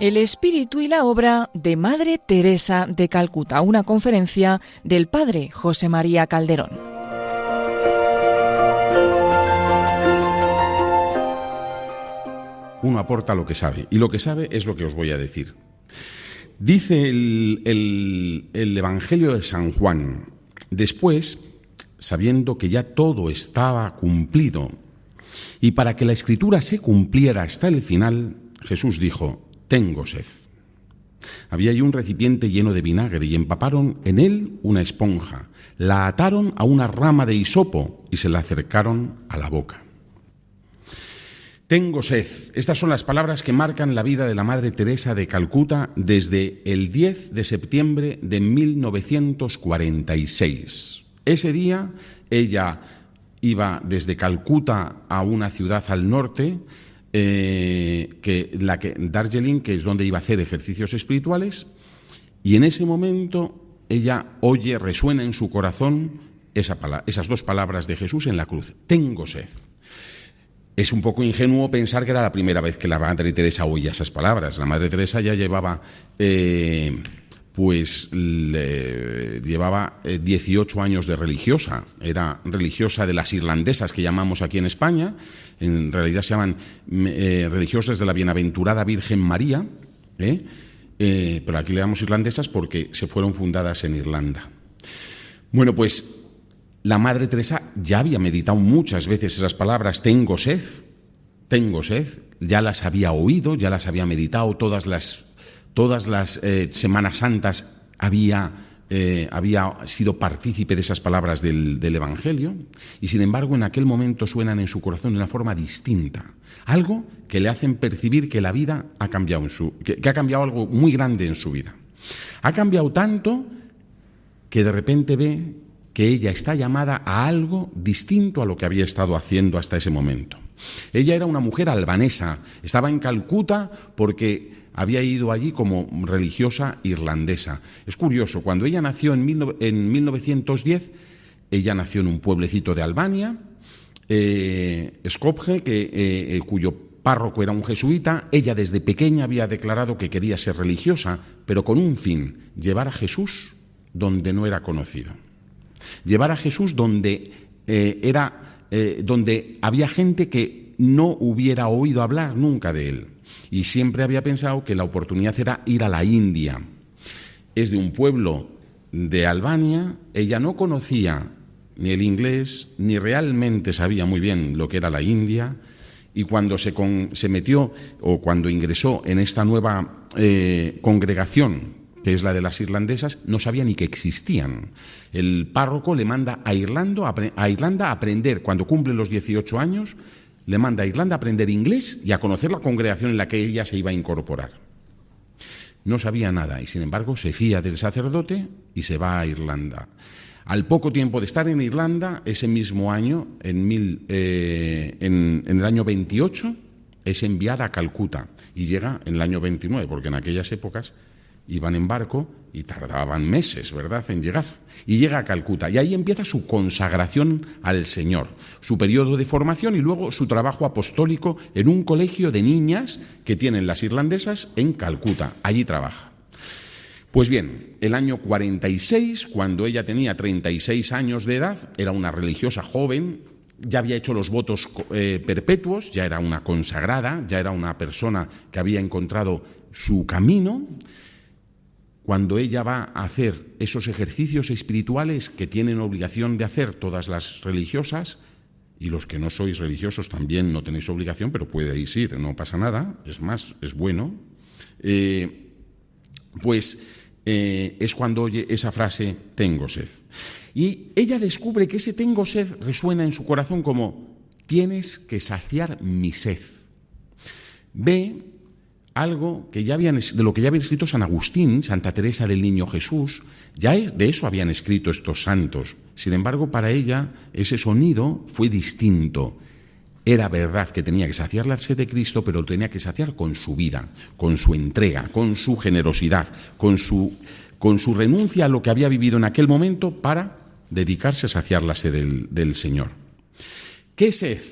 El espíritu y la obra de Madre Teresa de Calcuta, una conferencia del padre José María Calderón. Uno aporta lo que sabe, y lo que sabe es lo que os voy a decir. Dice el Evangelio de San Juan: después, sabiendo que ya todo estaba cumplido, y para que la Escritura se cumpliera hasta el final, Jesús dijo: tengo sed. Había allí un recipiente lleno de vinagre y empaparon en él una esponja, la ataron a una rama de hisopo y se la acercaron a la boca. Tengo sed. Estas son las palabras que marcan la vida de la Madre Teresa de Calcuta desde el 10 de septiembre de 1946. Ese día ella iba desde Calcuta a una ciudad al norte, Darjeeling, que es donde iba a hacer ejercicios espirituales, y en ese momento ella resuena en su corazón esas dos palabras de Jesús en la cruz: tengo sed. Es un poco ingenuo pensar que era la primera vez que la Madre Teresa oía esas palabras. La Madre Teresa ya llevaba 18 años de religiosa. Era religiosa de las irlandesas, que llamamos aquí en España. En realidad se llaman religiosas de la Bienaventurada Virgen María, pero aquí le llamamos irlandesas porque se fueron fundadas en Irlanda. Bueno, pues la Madre Teresa ya había meditado muchas veces esas palabras: tengo sed, ya las había oído, ya las había meditado, todas las Semanas Santas había sido partícipe de esas palabras del Evangelio, y sin embargo en aquel momento suenan en su corazón de una forma distinta, algo que le hacen percibir que la vida ha cambiado, que ha cambiado algo muy grande en su vida. Ha cambiado tanto que de repente ve que ella está llamada a algo distinto a lo que había estado haciendo hasta ese momento. Ella era una mujer albanesa, estaba en Calcuta porque había ido allí como religiosa irlandesa. Es curioso, cuando ella nació en 1910, ella nació en un pueblecito de Albania, Skopje, cuyo párroco era un jesuita. Ella desde pequeña había declarado que quería ser religiosa, pero con un fin: llevar a Jesús donde no era conocido. Llevar a Jesús donde había gente que no hubiera oído hablar nunca de él. Y siempre había pensado que la oportunidad era ir a la India. Es de un pueblo de Albania. Ella no conocía ni el inglés, ni realmente sabía muy bien lo que era la India. Y cuando se metió, o cuando ingresó en esta nueva congregación, que es la de las irlandesas, no sabía ni que existían. El párroco le manda a Irlanda a aprender, cuando cumple los 18 años, le manda a Irlanda a aprender inglés y a conocer la congregación en la que ella se iba a incorporar. No sabía nada y, sin embargo, se fía del sacerdote y se va a Irlanda. Al poco tiempo de estar en Irlanda, ese mismo año, en el año 28, es enviada a Calcuta y llega en el año 29, porque en aquellas épocas iban en barco y tardaban meses, ¿verdad?, en llegar. Y llega a Calcuta y ahí empieza su consagración al Señor, su periodo de formación y luego su trabajo apostólico en un colegio de niñas que tienen las irlandesas en Calcuta. Allí trabaja. Pues bien, el año 46, cuando ella tenía 36 años de edad, era una religiosa joven, ya había hecho los votos perpetuos, ya era una consagrada, ya era una persona que había encontrado su camino. Cuando ella va a hacer esos ejercicios espirituales que tienen obligación de hacer todas las religiosas, y los que no sois religiosos también no tenéis obligación, pero podéis ir, no pasa nada, es más, es bueno, es cuando oye esa frase: tengo sed. Y ella descubre que ese tengo sed resuena en su corazón como: tienes que saciar mi sed. Ve algo que de lo que ya había escrito San Agustín, Santa Teresa del Niño Jesús, de eso habían escrito estos santos. Sin embargo, para ella ese sonido fue distinto. Era verdad que tenía que saciar la sed de Cristo, pero lo tenía que saciar con su vida, con su entrega, con su generosidad, con su renuncia a lo que había vivido en aquel momento para dedicarse a saciar la sed del Señor. ¿Qué sed?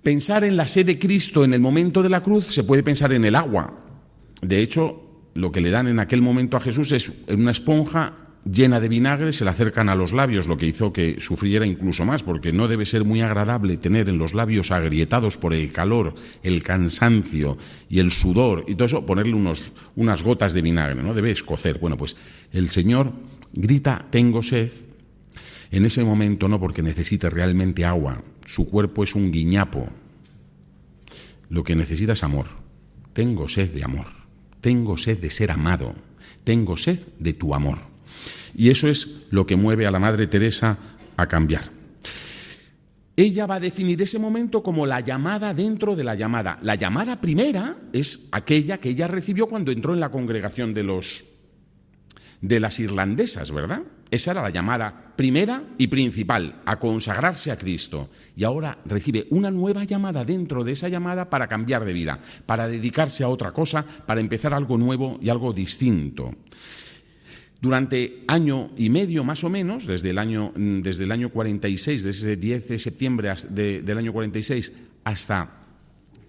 Pensar en la sed de Cristo en el momento de la cruz se puede pensar en el agua. De hecho, lo que le dan en aquel momento a Jesús es una esponja llena de vinagre, se le acercan a los labios, lo que hizo que sufriera incluso más, porque no debe ser muy agradable tener en los labios agrietados por el calor, el cansancio y el sudor y todo eso, ponerle unas gotas de vinagre, ¿no? Debe escocer. Bueno, pues el Señor grita, tengo sed, en ese momento no porque necesite realmente agua, su cuerpo es un guiñapo, lo que necesita es amor. Tengo sed de amor, tengo sed de ser amado, tengo sed de tu amor. Y eso es lo que mueve a la Madre Teresa a cambiar. Ella va a definir ese momento como la llamada dentro de la llamada. La llamada primera es aquella que ella recibió cuando entró en la congregación de las irlandesas, ¿verdad? Esa era la llamada primera y principal, a consagrarse a Cristo. Y ahora recibe una nueva llamada dentro de esa llamada para cambiar de vida, para dedicarse a otra cosa, para empezar algo nuevo y algo distinto. Durante año y medio más o menos, desde el año 46, desde ese 10 de septiembre del año 46 hasta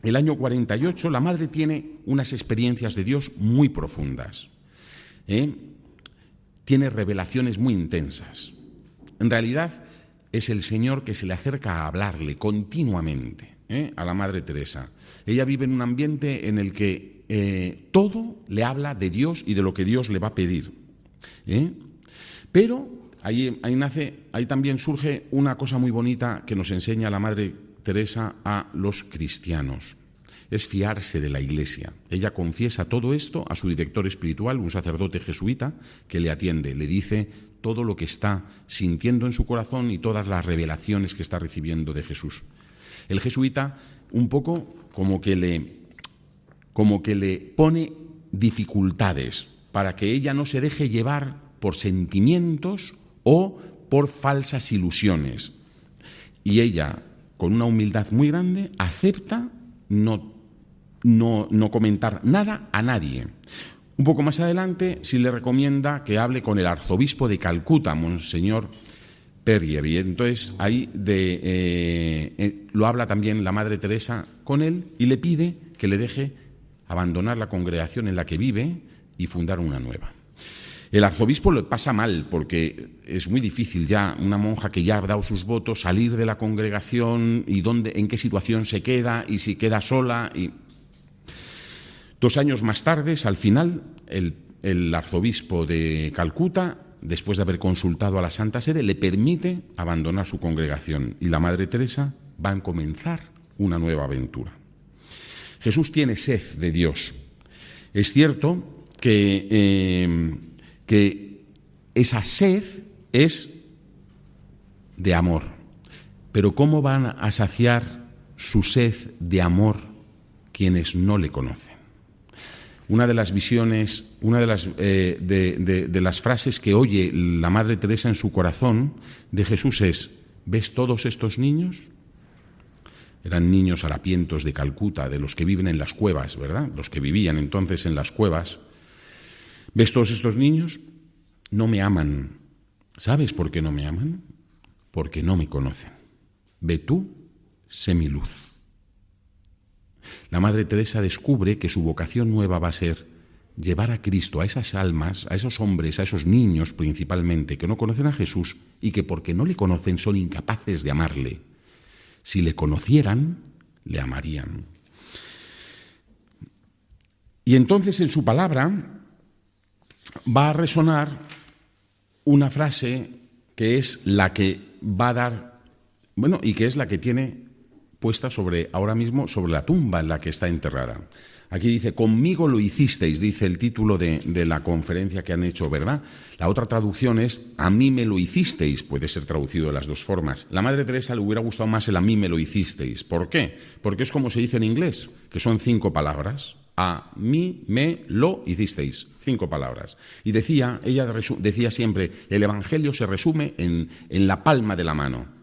el año 48, la Madre tiene unas experiencias de Dios muy profundas. Tiene revelaciones muy intensas. En realidad es el Señor que se le acerca a hablarle continuamente a la Madre Teresa. Ella vive en un ambiente en el que todo le habla de Dios y de lo que Dios le va a pedir. Pero ahí también surge una cosa muy bonita que nos enseña la Madre Teresa a los cristianos. Es fiarse de la Iglesia. Ella confiesa todo esto a su director espiritual, un sacerdote jesuita, que le atiende. Le dice todo lo que está sintiendo en su corazón y todas las revelaciones que está recibiendo de Jesús. El jesuita un poco como que le pone dificultades para que ella no se deje llevar por sentimientos o por falsas ilusiones. Y ella, con una humildad muy grande, acepta no comentar nada a nadie. Un poco más adelante, sí le recomienda que hable con el arzobispo de Calcuta, Monseñor Perrier, y entonces ahí lo habla también la Madre Teresa con él y le pide que le deje abandonar la congregación en la que vive y fundar una nueva. El arzobispo lo pasa mal porque es muy difícil ya una monja que ya ha dado sus votos salir de la congregación y en qué situación se queda y si queda sola. 2 años más tarde, al final, el arzobispo de Calcuta, después de haber consultado a la Santa Sede, le permite abandonar su congregación y la Madre Teresa va a comenzar una nueva aventura. Jesús tiene sed de Dios. Es cierto que esa sed es de amor. Pero ¿cómo van a saciar su sed de amor quienes no le conocen? Una de las visiones, una de las frases que oye la Madre Teresa en su corazón de Jesús es: ¿ves todos estos niños? Eran niños harapientos de Calcuta, de los que viven en las cuevas, ¿verdad? Los que vivían entonces en las cuevas. ¿Ves todos estos niños? No me aman. ¿Sabes por qué no me aman? Porque no me conocen. Ve tú, sé mi luz. La Madre Teresa descubre que su vocación nueva va a ser llevar a Cristo a esas almas, a esos hombres, a esos niños principalmente, que no conocen a Jesús y que porque no le conocen son incapaces de amarle. Si le conocieran, le amarían. Y entonces en su palabra va a resonar una frase que es la que va a dar, y que es la que tiene puesta ahora mismo sobre la tumba en la que está enterrada. Aquí dice: conmigo lo hicisteis, dice el título de la conferencia que han hecho, ¿verdad? La otra traducción es: a mí me lo hicisteis, puede ser traducido de las dos formas. La Madre Teresa le hubiera gustado más el a mí me lo hicisteis. ¿Por qué? Porque es como se dice en inglés, que son 5 palabras. A mí me lo hicisteis. 5 palabras. Y ella decía siempre: el Evangelio se resume en la palma de la mano.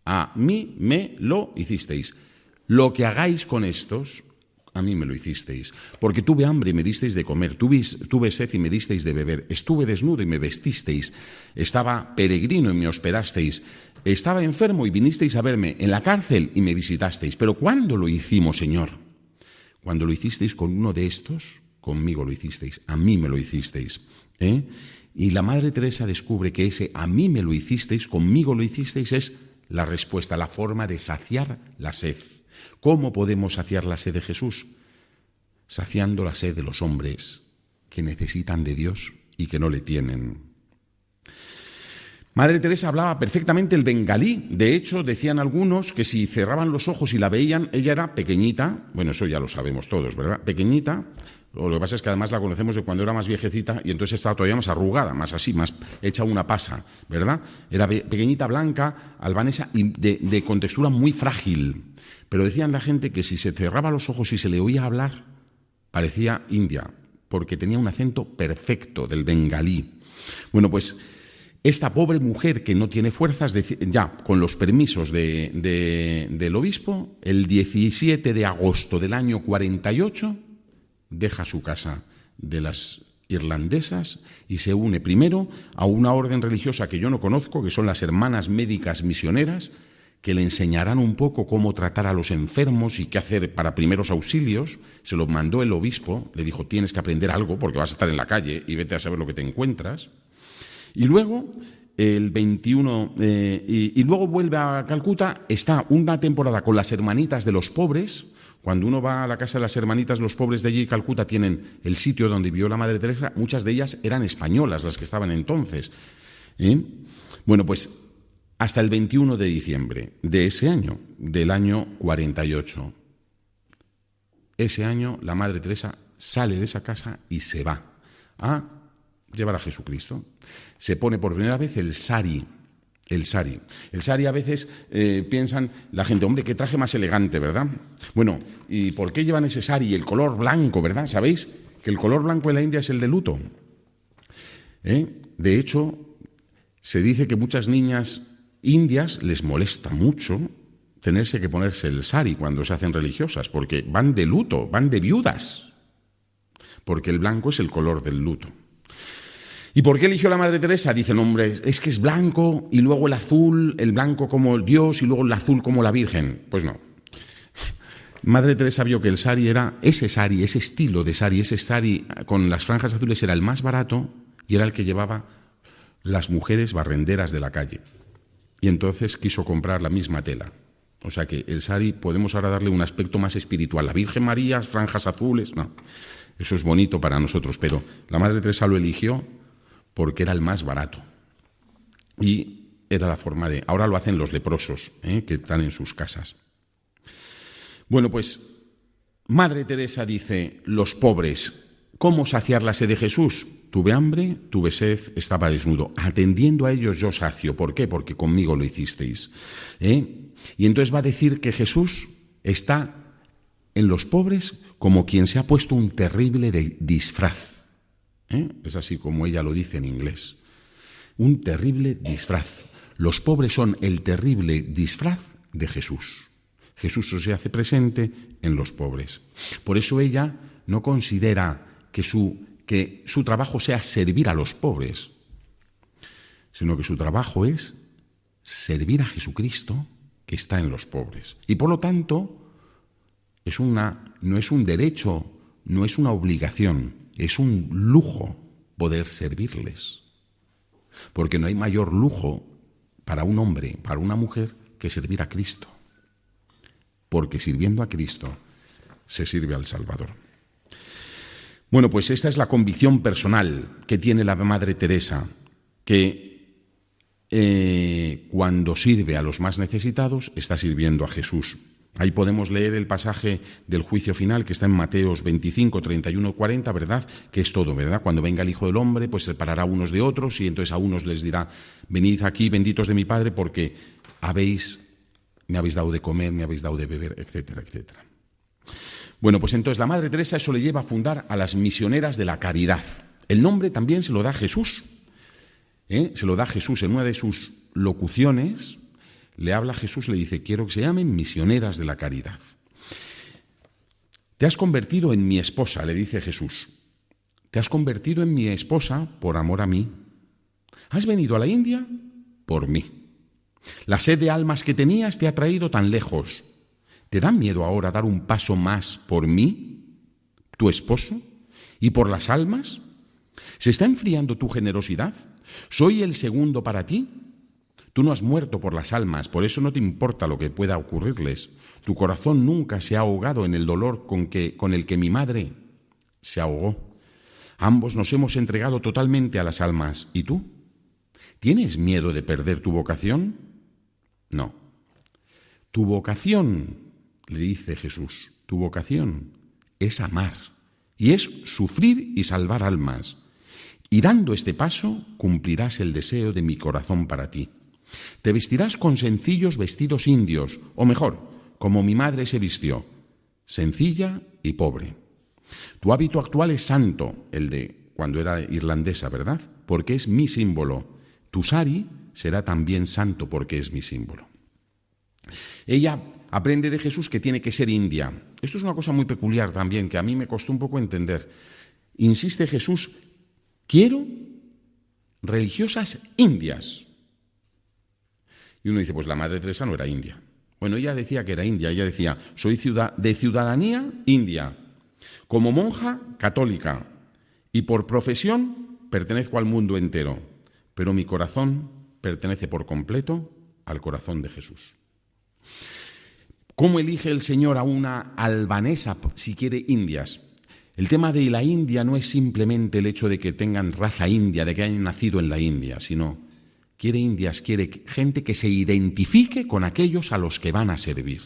A mí me lo hicisteis. Lo que hagáis con estos, a mí me lo hicisteis. Porque tuve hambre y me disteis de comer, tuve sed y me disteis de beber, estuve desnudo y me vestisteis, estaba peregrino y me hospedasteis, Estaba enfermo y vinisteis a verme en la cárcel y me visitasteis. Pero ¿cuándo lo hicimos, Señor? Cuando lo hicisteis con uno de estos, conmigo lo hicisteis, a mí me lo hicisteis. Y la Madre Teresa descubre que ese a mí me lo hicisteis, conmigo lo hicisteis, es la respuesta, la forma de saciar la sed. ¿Cómo podemos saciar la sed de Jesús? Saciando la sed de los hombres que necesitan de Dios y que no le tienen. Madre Teresa hablaba perfectamente el bengalí. De hecho, decían algunos que si cerraban los ojos y la veían, ella era pequeñita, bueno, eso ya lo sabemos todos, ¿verdad? Pequeñita, lo que pasa es que además la conocemos de cuando era más viejecita y entonces estaba todavía más arrugada, más así, más hecha una pasa, ¿verdad? Era pequeñita, blanca, albanesa y de contextura muy frágil. Pero decían la gente que si se cerraba los ojos y se le oía hablar, parecía india, porque tenía un acento perfecto del bengalí. Bueno, pues esta pobre mujer que no tiene fuerzas, ya con los permisos del obispo, el 17 de agosto del año 48, deja su casa de las irlandesas y se une primero a una orden religiosa que yo no conozco, que son las Hermanas Médicas Misioneras, que le enseñarán un poco cómo tratar a los enfermos y qué hacer para primeros auxilios. Se lo mandó el obispo, le dijo, tienes que aprender algo porque vas a estar en la calle y vete a saber lo que te encuentras. Y luego, el 21, y luego vuelve a Calcuta, está una temporada con las Hermanitas de los Pobres. Cuando uno va a la casa de las Hermanitas, los pobres de allí, Calcuta, tienen el sitio donde vivió la Madre Teresa. Muchas de ellas eran españolas, las que estaban entonces. Bueno, pues hasta el 21 de diciembre de ese año, del año 48. Ese año la Madre Teresa sale de esa casa y se va a llevar a Jesucristo. Se pone por primera vez el sari. El sari. El sari a veces piensan la gente, hombre, qué traje más elegante, ¿verdad? Bueno, ¿y por qué llevan ese sari? El color blanco, ¿verdad? ¿Sabéis que el color blanco en la India es el de luto? De hecho, se dice que muchas niñas indias les molesta mucho tenerse que ponerse el sari cuando se hacen religiosas, porque van de luto, van de viudas, porque el blanco es el color del luto. ¿Y por qué eligió la Madre Teresa? Dicen, hombre, es que es blanco y luego el azul, el blanco como el Dios y luego el azul como la Virgen. Pues no. Madre Teresa vio que el sari era, ese estilo de sari, ese sari con las franjas azules era el más barato y era el que llevaba las mujeres barrenderas de la calle. Y entonces quiso comprar la misma tela. O sea que el sari podemos ahora darle un aspecto más espiritual. La Virgen María, franjas azules, no. Eso es bonito para nosotros, pero la Madre Teresa lo eligió porque era el más barato. Y era la forma de... Ahora lo hacen los leprosos, que están en sus casas. Bueno, pues Madre Teresa dice, los pobres, ¿cómo saciar la sed de Jesús? Tuve hambre, tuve sed, estaba desnudo. Atendiendo a ellos yo sacio. ¿Por qué? Porque conmigo lo hicisteis. Y entonces va a decir que Jesús está en los pobres como quien se ha puesto un terrible disfraz. Es así como ella lo dice en inglés. Un terrible disfraz. Los pobres son el terrible disfraz de Jesús. Jesús se hace presente en los pobres. Por eso ella no considera que su trabajo sea servir a los pobres, sino que su trabajo es servir a Jesucristo que está en los pobres. Y por lo tanto, no es un derecho, no es una obligación, es un lujo poder servirles. Porque no hay mayor lujo para un hombre, para una mujer, que servir a Cristo. Porque sirviendo a Cristo se sirve al Salvador. Bueno, pues esta es la convicción personal que tiene la Madre Teresa, que cuando sirve a los más necesitados está sirviendo a Jesús. Ahí podemos leer el pasaje del juicio final que está en Mateos 25, 31, 40, ¿verdad? Que es todo, ¿verdad? Cuando venga el Hijo del Hombre, pues separará unos de otros y entonces a unos les dirá, venid aquí, benditos de mi Padre, porque me habéis dado de comer, me habéis dado de beber, etcétera, etcétera. Bueno, pues entonces la Madre Teresa eso le lleva a fundar a las misioneras de la caridad. El nombre también se lo da Jesús. Se lo da Jesús en una de sus locuciones. Le habla a Jesús, le dice, quiero que se llamen misioneras de la caridad. Te has convertido en mi esposa, le dice Jesús. Te has convertido en mi esposa por amor a mí. Has venido a la India por mí. La sed de almas que tenías te ha traído tan lejos. ¿Te da miedo ahora dar un paso más por mí, tu esposo, y por las almas? ¿Se está enfriando tu generosidad? ¿Soy el segundo para ti? Tú no has muerto por las almas, por eso no te importa lo que pueda ocurrirles. Tu corazón nunca se ha ahogado en el dolor con el que mi madre se ahogó. Ambos nos hemos entregado totalmente a las almas. ¿Y tú? ¿Tienes miedo de perder tu vocación? No. Tu vocación, le dice Jesús, tu vocación es amar y es sufrir y salvar almas. Y dando este paso, cumplirás el deseo de mi corazón para ti. Te vestirás con sencillos vestidos indios, o mejor, como mi madre se vistió, sencilla y pobre. Tu hábito actual es santo, el de cuando era irlandesa, ¿verdad? Porque es mi símbolo. Tu sari será también santo porque es mi símbolo. Ella aprende de Jesús que tiene que ser india. Esto es una cosa muy peculiar también, que a mí me costó un poco entender. Insiste Jesús: quiero religiosas indias. Y uno dice, pues la Madre Teresa no era india. Bueno, ella decía que era india. Ella decía, soy de ciudadanía india, como monja católica, y por profesión pertenezco al mundo entero, pero mi corazón pertenece por completo al corazón de Jesús. ¿Cómo elige el Señor a una albanesa, si quiere indias? El tema de la India no es simplemente el hecho de que tengan raza india, de que hayan nacido en la India, sino quiere indias, quiere gente que se identifique con aquellos a los que van a servir.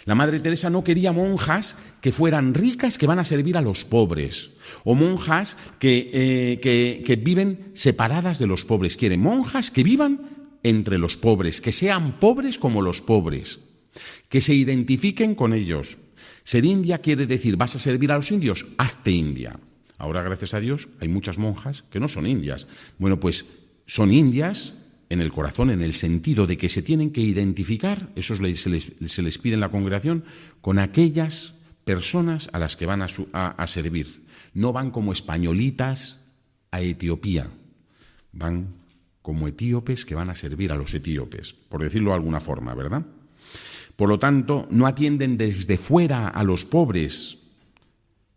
La Madre Teresa no quería monjas que fueran ricas, que van a servir a los pobres, o monjas que viven separadas de los pobres. Quiere monjas que vivan entre los pobres, que sean pobres como los pobres, que se identifiquen con ellos. Ser india quiere decir, ¿vas a servir a los indios? Hazte india. Ahora, gracias a Dios, hay muchas monjas que no son indias. Bueno, pues son indias en el corazón, en el sentido de que se tienen que identificar, eso se les pide en la congregación, con aquellas personas a las que van a servir. No van como españolitas a Etiopía, van como etíopes que van a servir a los etíopes, por decirlo de alguna forma, ¿verdad? Por lo tanto, no atienden desde fuera a los pobres,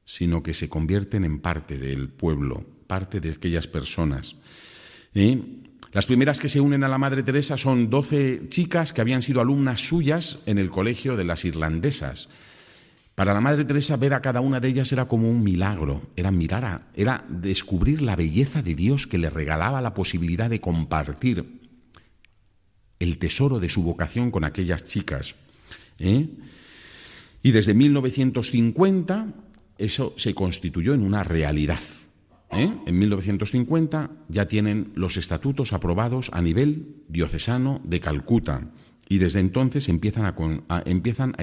sino que se convierten en parte del pueblo, parte de aquellas personas. Las primeras que se unen a la Madre Teresa son 12 chicas que habían sido alumnas suyas en el colegio de las irlandesas. Para la Madre Teresa, ver a cada una de ellas era como un milagro, era descubrir la belleza de Dios que le regalaba la posibilidad de compartir el tesoro de su vocación con aquellas chicas. Y desde 1950 eso se constituyó en una realidad. En 1950 ya tienen los estatutos aprobados a nivel diocesano de Calcuta y desde entonces empiezan a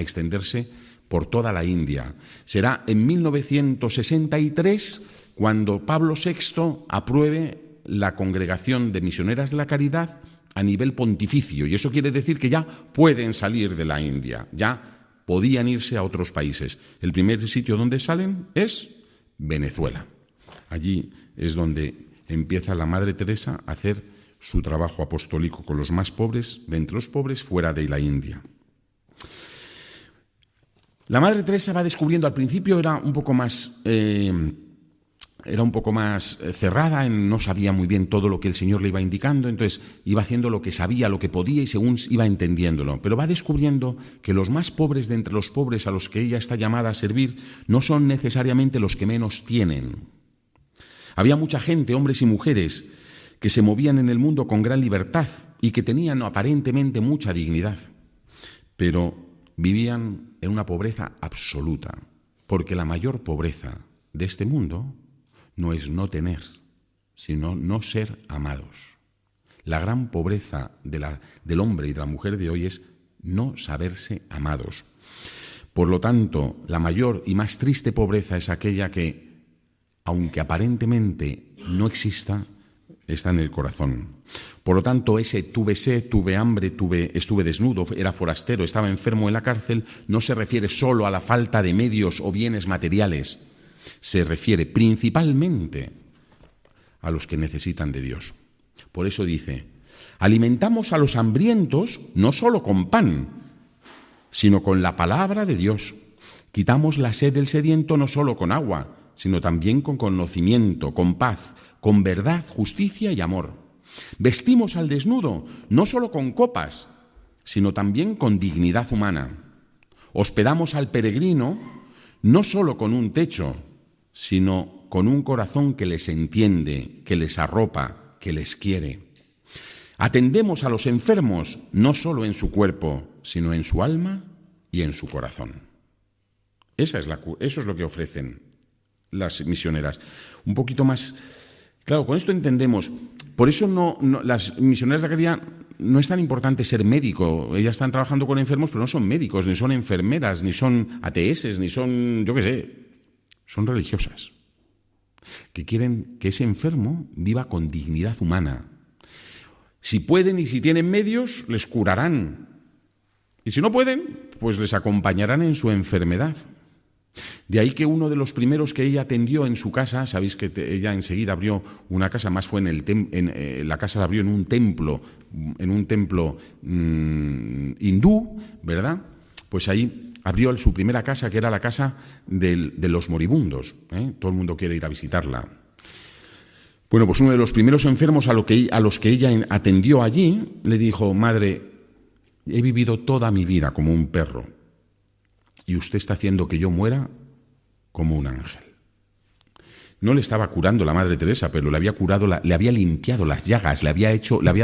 extenderse por toda la India. Será en 1963 cuando Pablo VI apruebe la Congregación de Misioneras de la Caridad a nivel pontificio, y eso quiere decir que ya pueden salir de la India, ya podían irse a otros países. El primer sitio donde salen es Venezuela. Allí es donde empieza la Madre Teresa a hacer su trabajo apostólico con los más pobres, de entre los pobres, fuera de la India. La Madre Teresa va descubriendo, al principio era un poco más cerrada, no sabía muy bien todo lo que el Señor le iba indicando, entonces iba haciendo lo que sabía, lo que podía y según iba entendiéndolo. Pero va descubriendo que los más pobres de entre los pobres a los que ella está llamada a servir no son necesariamente los que menos tienen. Había mucha gente, hombres y mujeres, que se movían en el mundo con gran libertad y que tenían aparentemente mucha dignidad, pero vivían en una pobreza absoluta, porque la mayor pobreza de este mundo no es no tener, sino no ser amados. La gran pobreza del hombre y de la mujer de hoy es no saberse amados. Por lo tanto, la mayor y más triste pobreza es aquella que, aunque aparentemente no exista, está en el corazón. Por lo tanto, ese tuve sed, tuve hambre, estuve desnudo, era forastero, estaba enfermo en la cárcel, no se refiere solo a la falta de medios o bienes materiales, se refiere principalmente a los que necesitan de Dios. Por eso dice, Alimentamos a los hambrientos no solo con pan, sino con la palabra de Dios. Quitamos la sed del sediento no solo con agua, sino también con conocimiento, con paz, con verdad, justicia y amor. Vestimos al desnudo no solo con copas, sino también con dignidad humana. Hospedamos al peregrino no solo con un techo, sino con un corazón que les entiende, que les arropa, que les quiere. Atendemos a los enfermos no solo en su cuerpo, sino en su alma y en su corazón. Eso es lo que ofrecen las misioneras. Un poquito más. Claro, con esto entendemos. Por eso las misioneras de la caridad no es tan importante ser médico. Ellas están trabajando con enfermos, pero no son médicos, ni son enfermeras, ni son ATS, ni son, yo qué sé, son religiosas, que quieren que ese enfermo viva con dignidad humana. Si pueden y si tienen medios, les curarán. Y si no pueden, pues les acompañarán en su enfermedad. De ahí que uno de los primeros que ella atendió en su casa, sabéis que ella enseguida abrió una casa, más fue la casa la abrió en un templo hindú, ¿verdad? Pues ahí abrió su primera casa, que era la casa de los moribundos. Todo el mundo quiere ir a visitarla. Bueno, pues uno de los primeros enfermos a los que ella atendió allí le dijo: madre, he vivido toda mi vida como un perro y usted está haciendo que yo muera como un ángel. No le estaba curando la Madre Teresa, pero le había curado, le había limpiado las llagas, le había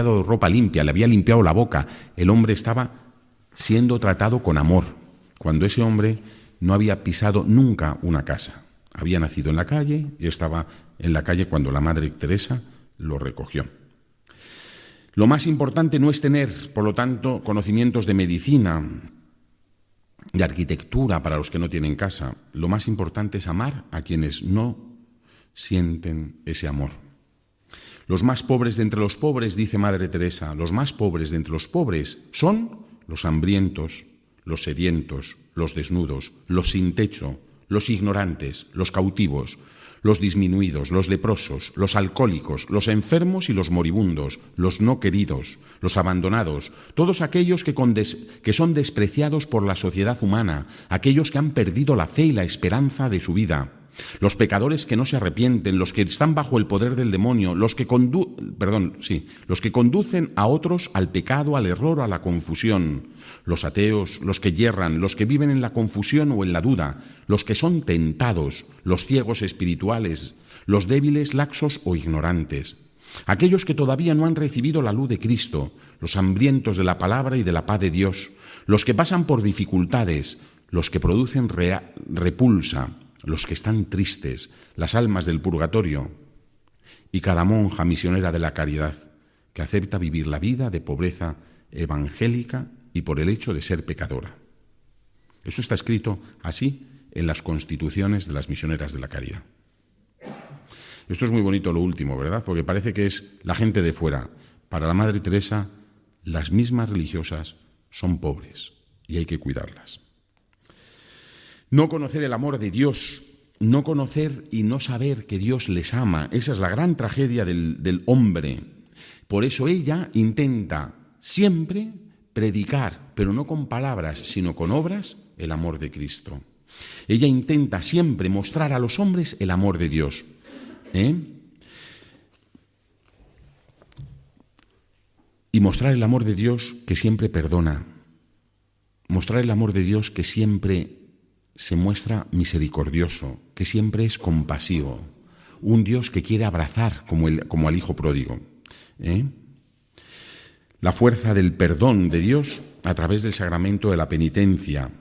dado ropa limpia, le había limpiado la boca. El hombre estaba siendo tratado con amor, cuando ese hombre no había pisado nunca una casa. Había nacido en la calle y estaba en la calle cuando la Madre Teresa lo recogió. Lo más importante no es tener, por lo tanto, conocimientos de medicina, de arquitectura para los que no tienen casa. Lo más importante es amar a quienes no sienten ese amor. Los más pobres de entre los pobres, dice Madre Teresa, los más pobres de entre los pobres son los hambrientos, los sedientos, los desnudos, los sin techo, los ignorantes, los cautivos, los disminuidos, los leprosos, los alcohólicos, los enfermos y los moribundos, los no queridos, los abandonados, todos aquellos que son despreciados por la sociedad humana, aquellos que han perdido la fe y la esperanza de su vida, los pecadores que no se arrepienten, los que están bajo el poder del demonio, los que conducen a otros al pecado, al error, a la confusión, los ateos, los que yerran, los que viven en la confusión o en la duda, los que son tentados, los ciegos espirituales, los débiles, laxos o ignorantes, aquellos que todavía no han recibido la luz de Cristo, los hambrientos de la palabra y de la paz de Dios, los que pasan por dificultades, los que producen repulsa, los que están tristes, las almas del purgatorio, y cada monja misionera de la caridad que acepta vivir la vida de pobreza evangélica y por el hecho de ser pecadora. Eso está escrito así en las constituciones de las misioneras de la caridad. Esto es muy bonito lo último, ¿verdad? Porque parece que es la gente de fuera. Para la Madre Teresa, las mismas religiosas son pobres y hay que cuidarlas. No conocer el amor de Dios, no conocer y no saber que Dios les ama, esa es la gran tragedia del hombre. Por eso ella intenta siempre predicar, pero no con palabras, sino con obras, el amor de Cristo. Ella intenta siempre mostrar a los hombres el amor de Dios. Y mostrar el amor de Dios que siempre perdona. Mostrar el amor de Dios que siempre se muestra misericordioso, que siempre es compasivo, un Dios que quiere abrazar como al hijo pródigo. La fuerza del perdón de Dios a través del sacramento de la penitencia.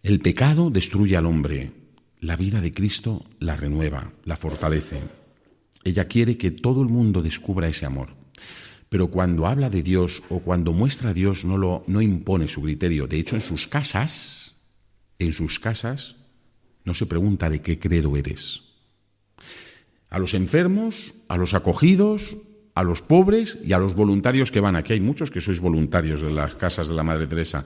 El pecado destruye al hombre, la vida de Cristo la renueva, la fortalece. Ella quiere que todo el mundo descubra ese amor. Pero cuando habla de Dios o cuando muestra a Dios no impone su criterio. De hecho, en sus casas no se pregunta de qué credo eres. A los enfermos, a los acogidos, a los pobres y a los voluntarios que van. Aquí hay muchos que sois voluntarios de las casas de la Madre Teresa.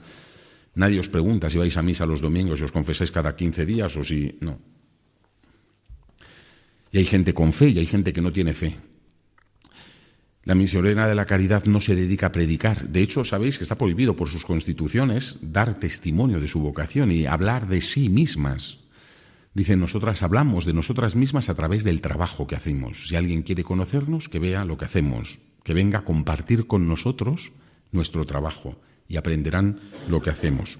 Nadie os pregunta si vais a misa los domingos, si os confesáis cada 15 días o si... No. Y hay gente con fe y hay gente que no tiene fe. La misionera de la caridad no se dedica a predicar. De hecho, sabéis que está prohibido por sus constituciones dar testimonio de su vocación y hablar de sí mismas. Dicen, nosotras hablamos de nosotras mismas a través del trabajo que hacemos. Si alguien quiere conocernos, que vea lo que hacemos, que venga a compartir con nosotros nuestro trabajo y aprenderán lo que hacemos.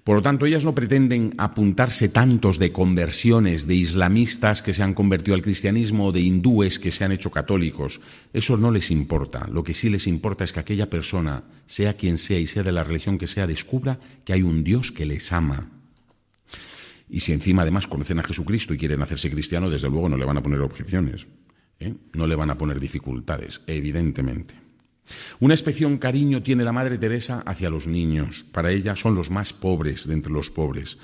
Por lo tanto, ellas no pretenden apuntarse tantos de conversiones, de islamistas que se han convertido al cristianismo o de hindúes que se han hecho católicos. Eso no les importa. Lo que sí les importa es que aquella persona, sea quien sea y sea de la religión que sea, descubra que hay un Dios que les ama. Y si encima además conocen a Jesucristo y quieren hacerse cristiano, desde luego no le van a poner objeciones, no le van a poner dificultades, evidentemente. Una especial cariño tiene la Madre Teresa hacia los niños. Para ella son los más pobres de entre los pobres.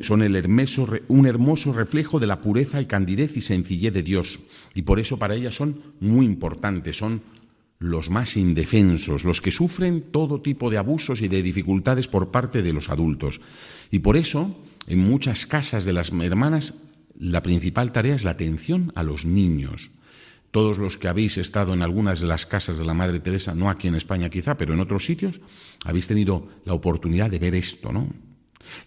Son un hermoso reflejo de la pureza y candidez y sencillez de Dios. Y por eso para ella son muy importantes, son los más indefensos, los que sufren todo tipo de abusos y de dificultades por parte de los adultos. Y por eso, en muchas casas de las hermanas, la principal tarea es la atención a los niños. Todos los que habéis estado en algunas de las casas de la Madre Teresa, no aquí en España quizá, pero en otros sitios, habéis tenido la oportunidad de ver esto, ¿no?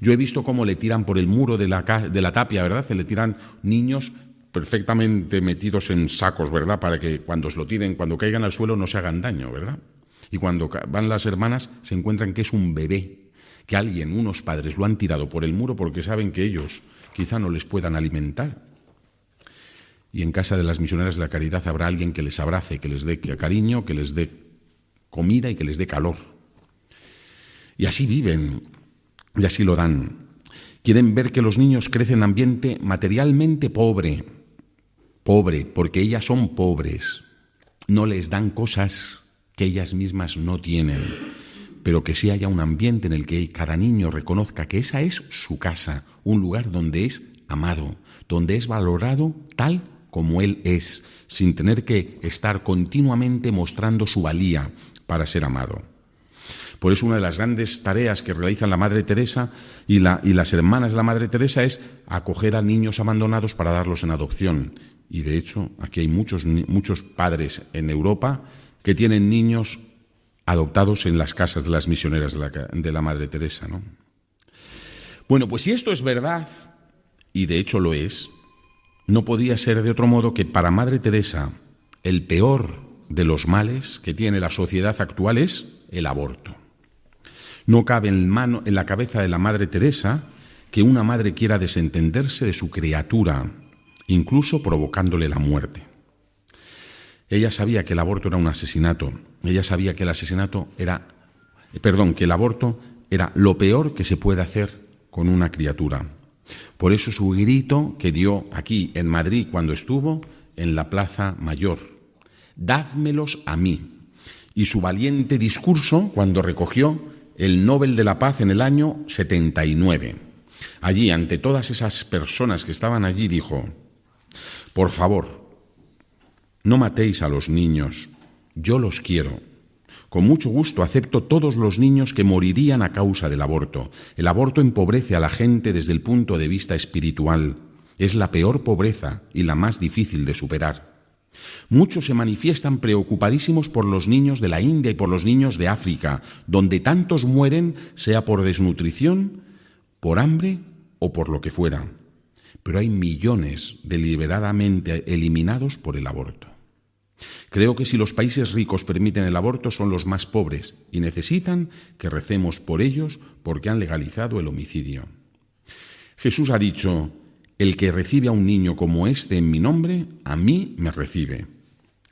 Yo he visto cómo le tiran por el muro de la tapia, ¿verdad? Se le tiran niños perfectamente metidos en sacos, ¿verdad? Para que cuando os lo tiren, cuando caigan al suelo no se hagan daño, ¿verdad? Y cuando van las hermanas se encuentran que es un bebé, que unos padres lo han tirado por el muro porque saben que ellos quizá no les puedan alimentar. Y en casa de las misioneras de la caridad habrá alguien que les abrace, que les dé cariño, que les dé comida y que les dé calor. Y así viven, y así lo dan. Quieren ver que los niños crecen en ambiente materialmente pobre, porque ellas son pobres. No les dan cosas que ellas mismas no tienen, pero que sí haya un ambiente en el que cada niño reconozca que esa es su casa, un lugar donde es amado, donde es valorado tal como él es, sin tener que estar continuamente mostrando su valía para ser amado. Por eso una de las grandes tareas que realizan la Madre Teresa y las hermanas de la Madre Teresa es acoger a niños abandonados para darlos en adopción. Y de hecho, aquí hay muchos padres en Europa que tienen niños adoptados en las casas de las misioneras de la Madre Teresa, ¿no? Bueno, pues si esto es verdad, y de hecho lo es, no podía ser de otro modo que para Madre Teresa el peor de los males que tiene la sociedad actual es el aborto. No cabe en la cabeza de la Madre Teresa que una madre quiera desentenderse de su criatura, incluso provocándole la muerte. Ella sabía que el aborto era un asesinato. Ella sabía que que el aborto era lo peor que se puede hacer con una criatura. Por eso su grito que dio aquí en Madrid cuando estuvo en la Plaza Mayor, dádmelos a mí. Y su valiente discurso cuando recogió el Nobel de la Paz en el año 79. Allí, ante todas esas personas que estaban allí, dijo: por favor, no matéis a los niños, yo los quiero. Con mucho gusto acepto todos los niños que morirían a causa del aborto. El aborto empobrece a la gente desde el punto de vista espiritual. Es la peor pobreza y la más difícil de superar. Muchos se manifiestan preocupadísimos por los niños de la India y por los niños de África, donde tantos mueren, sea por desnutrición, por hambre o por lo que fuera. Pero hay millones deliberadamente eliminados por el aborto. Creo que si los países ricos permiten el aborto son los más pobres y necesitan que recemos por ellos porque han legalizado el homicidio. Jesús ha dicho: el que recibe a un niño como este en mi nombre, a mí me recibe.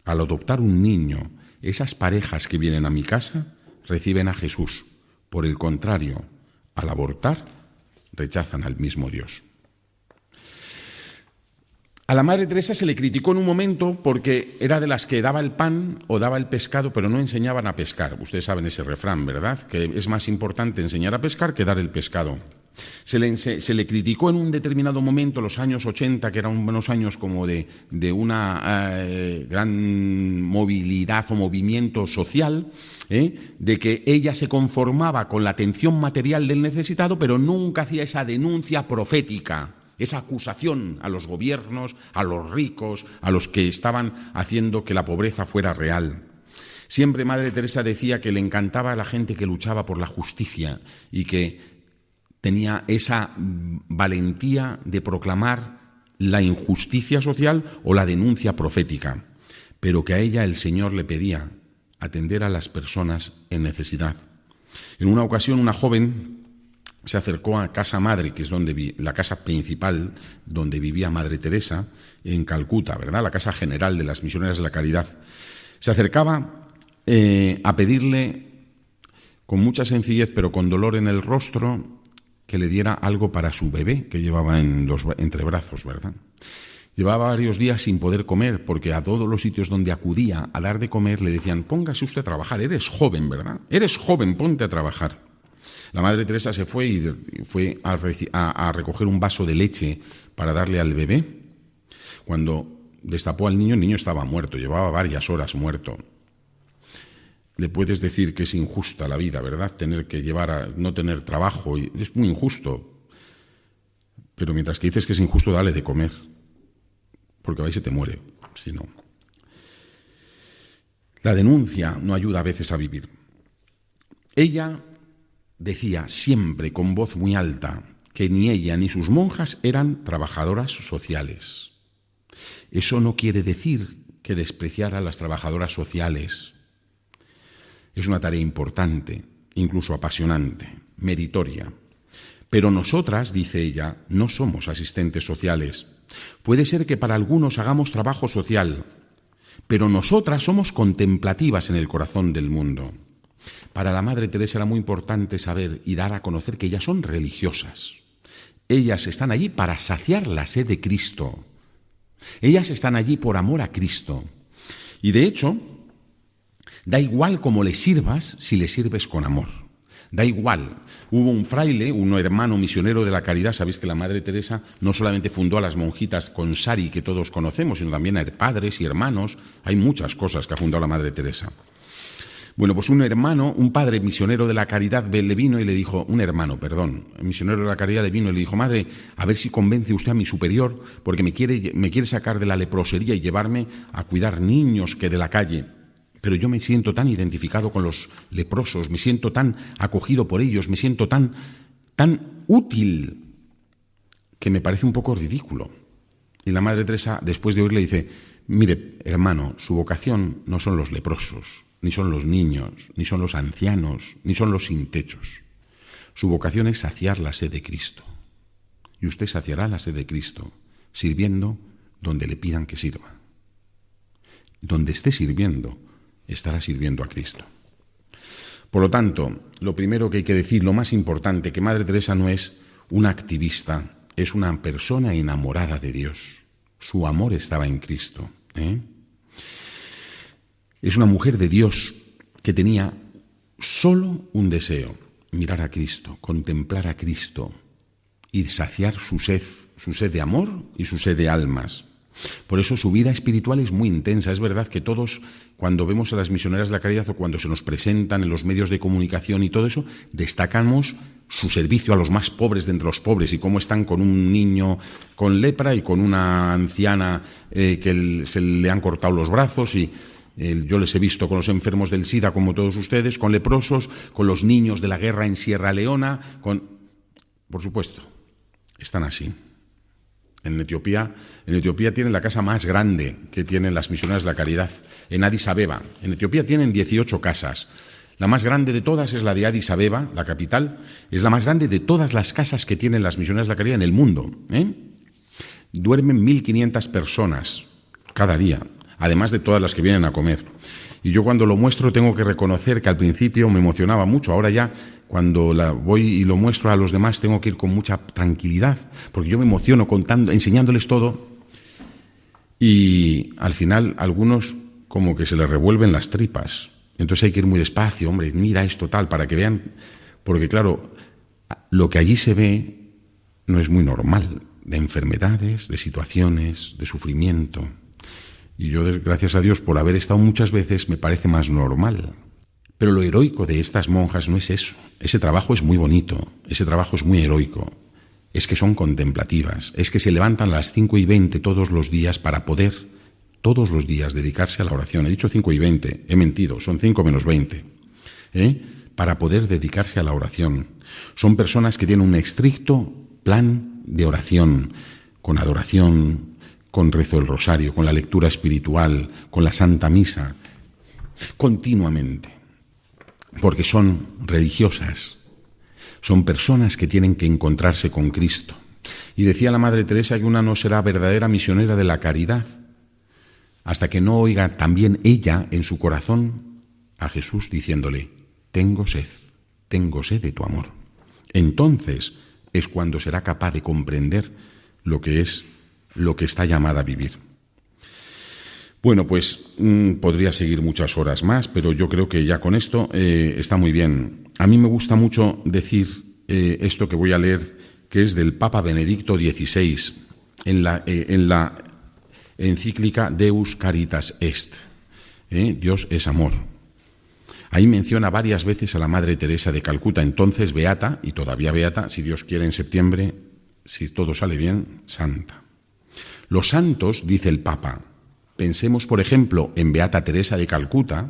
Al adoptar un niño, esas parejas que vienen a mi casa reciben a Jesús. Por el contrario, al abortar, rechazan al mismo Dios. A la Madre Teresa se le criticó en un momento porque era de las que daba el pan o daba el pescado, pero no enseñaban a pescar. Ustedes saben ese refrán, ¿verdad? Que es más importante enseñar a pescar que dar el pescado. Se le criticó en un determinado momento, los años 80, que eran unos años como de una gran movilidad o movimiento social, de que ella se conformaba con la atención material del necesitado, pero nunca hacía esa denuncia profética esa acusación a los gobiernos, a los ricos, a los que estaban haciendo que la pobreza fuera real. Siempre Madre Teresa decía que le encantaba a la gente que luchaba por la justicia y que tenía esa valentía de proclamar la injusticia social o la denuncia profética, pero que a ella el Señor le pedía atender a las personas en necesidad. En una ocasión, una joven se acercó a Casa Madre, que es la casa principal donde vivía Madre Teresa, en Calcuta, ¿verdad? La casa general de las Misioneras de la Caridad. Se acercaba a pedirle, con mucha sencillez, pero con dolor en el rostro, que le diera algo para su bebé, que llevaba entre brazos, ¿verdad? Llevaba varios días sin poder comer, porque a todos los sitios donde acudía a dar de comer le decían: póngase usted a trabajar, eres joven, ¿verdad? Eres joven, ponte a trabajar. La Madre Teresa se fue y fue a recoger un vaso de leche para darle al bebé. Cuando destapó al niño, el niño estaba muerto, llevaba varias horas muerto. Le puedes decir que es injusta la vida, ¿verdad? Tener que no tener trabajo, es muy injusto. Pero mientras que dices que es injusto, dale de comer, porque ahí se te muere, si no. La denuncia no ayuda a veces a vivir. Ella decía siempre con voz muy alta que ni ella ni sus monjas eran trabajadoras sociales. Eso no quiere decir que despreciara a las trabajadoras sociales. Es una tarea importante, incluso apasionante, meritoria. Pero nosotras, dice ella, no somos asistentes sociales. Puede ser que para algunos hagamos trabajo social, pero nosotras somos contemplativas en el corazón del mundo. Para la Madre Teresa era muy importante saber y dar a conocer que ellas son religiosas. Ellas están allí para saciar la sed de Cristo. Ellas están allí por amor a Cristo. Y de hecho, da igual cómo le sirvas si le sirves con amor. Da igual. Hubo un fraile, un hermano misionero de la caridad. Sabéis que la Madre Teresa no solamente fundó a las monjitas Consari, que todos conocemos, sino también a padres y hermanos. Hay muchas cosas que ha fundado la Madre Teresa. Bueno, pues un padre misionero de la caridad le vino y le dijo, el misionero de la caridad le vino y le dijo: madre, a ver si convence usted a mi superior, porque me quiere sacar de la leprosería y llevarme a cuidar niños que de la calle. Pero yo me siento tan identificado con los leprosos, me siento tan acogido por ellos, me siento tan útil, que me parece un poco ridículo. Y la Madre Teresa, después de oírle, dice: mire, hermano, su vocación no son los leprosos, ni son los niños, ni son los ancianos, ni son los sin techos. Su vocación es saciar la sed de Cristo. Y usted saciará la sed de Cristo sirviendo donde le pidan que sirva. Donde esté sirviendo, estará sirviendo a Cristo. Por lo tanto, lo primero que hay que decir, lo más importante, que Madre Teresa no es una activista, es una persona enamorada de Dios. Su amor estaba en Cristo. Es una mujer de Dios que tenía solo un deseo: mirar a Cristo, contemplar a Cristo y saciar su sed de amor y su sed de almas. Por eso su vida espiritual es muy intensa. Es verdad que todos, cuando vemos a las misioneras de la caridad o cuando se nos presentan en los medios de comunicación y todo eso, destacamos su servicio a los más pobres de entre los pobres y cómo están con un niño con lepra y con una anciana que se le han cortado los brazos y yo les he visto con los enfermos del SIDA, como todos ustedes, con leprosos, con los niños de la guerra en Sierra Leona, por supuesto, están así. En Etiopía tienen la casa más grande que tienen las misioneras de la caridad, en Addis Abeba. En Etiopía tienen 18 casas. La más grande de todas es la de Addis Abeba, la capital. Es la más grande de todas las casas que tienen las misioneras de la caridad en el mundo. Duermen 1.500 personas cada día, además de todas las que vienen a comer. Y yo cuando lo muestro tengo que reconocer que al principio me emocionaba mucho. Ahora ya, cuando voy y lo muestro a los demás, tengo que ir con mucha tranquilidad, porque yo me emociono enseñándoles todo. Y al final, algunos como que se les revuelven las tripas. Entonces hay que ir muy despacio, hombre, mira esto tal, para que vean. Porque claro, lo que allí se ve no es muy normal, de enfermedades, de situaciones, de sufrimiento. Y yo, gracias a Dios, por haber estado muchas veces, me parece más normal. Pero lo heroico de estas monjas no es eso. Ese trabajo es muy bonito, ese trabajo es muy heroico. es que son contemplativas, es que se levantan a las 5:20 todos los días para poder, todos los días, dedicarse a la oración. He dicho 5:20, he mentido, son 5 menos 20. Para poder dedicarse a la oración. Son personas que tienen un estricto plan de oración, con adoración, con rezo del rosario, con la lectura espiritual, con la Santa Misa, continuamente, porque son religiosas, son personas que tienen que encontrarse con Cristo. Y decía la Madre Teresa que una no será verdadera misionera de la caridad hasta que no oiga también ella en su corazón a Jesús diciéndole: tengo sed de tu amor. Entonces es cuando será capaz de comprender lo que está llamada a vivir. Bueno, pues podría seguir muchas horas más, pero yo creo que ya con esto está muy bien. A mí me gusta mucho decir esto que voy a leer, que es del Papa Benedicto XVI, en la encíclica Deus Caritas Est. Dios es amor. Ahí menciona varias veces a la Madre Teresa de Calcuta, entonces beata, y todavía beata, si Dios quiere en septiembre, si todo sale bien, santa. Los santos, dice el Papa, pensemos por ejemplo en Beata Teresa de Calcuta,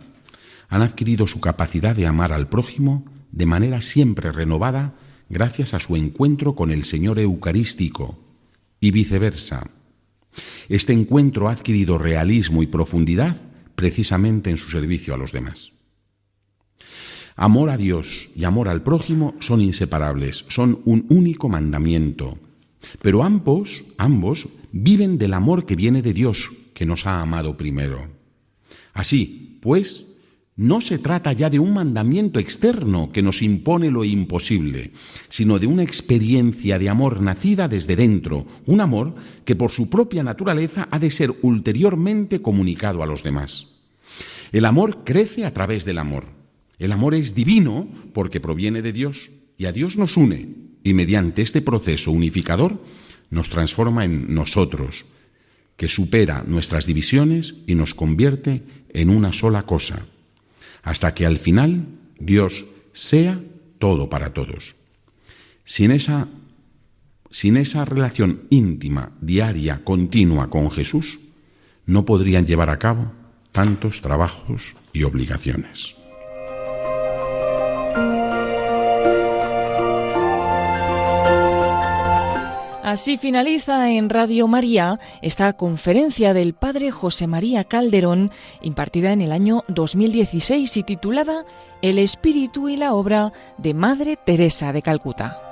han adquirido su capacidad de amar al prójimo de manera siempre renovada gracias a su encuentro con el Señor Eucarístico y viceversa. Este encuentro ha adquirido realismo y profundidad precisamente en su servicio a los demás. Amor a Dios y amor al prójimo son inseparables, son un único mandamiento, pero ambos viven del amor que viene de Dios, que nos ha amado primero. Así, pues, no se trata ya de un mandamiento externo que nos impone lo imposible, sino de una experiencia de amor nacida desde dentro, un amor que por su propia naturaleza ha de ser ulteriormente comunicado a los demás. El amor crece a través del amor. El amor es divino porque proviene de Dios y a Dios nos une y mediante este proceso unificador nos transforma en nosotros, que supera nuestras divisiones y nos convierte en una sola cosa, hasta que al final Dios sea todo para todos. Sin esa relación íntima, diaria, continua con Jesús, no podrían llevar a cabo tantos trabajos y obligaciones. Así finaliza en Radio María esta conferencia del Padre José María Calderón, impartida en el año 2016 y titulada El espíritu y la obra de Madre Teresa de Calcuta.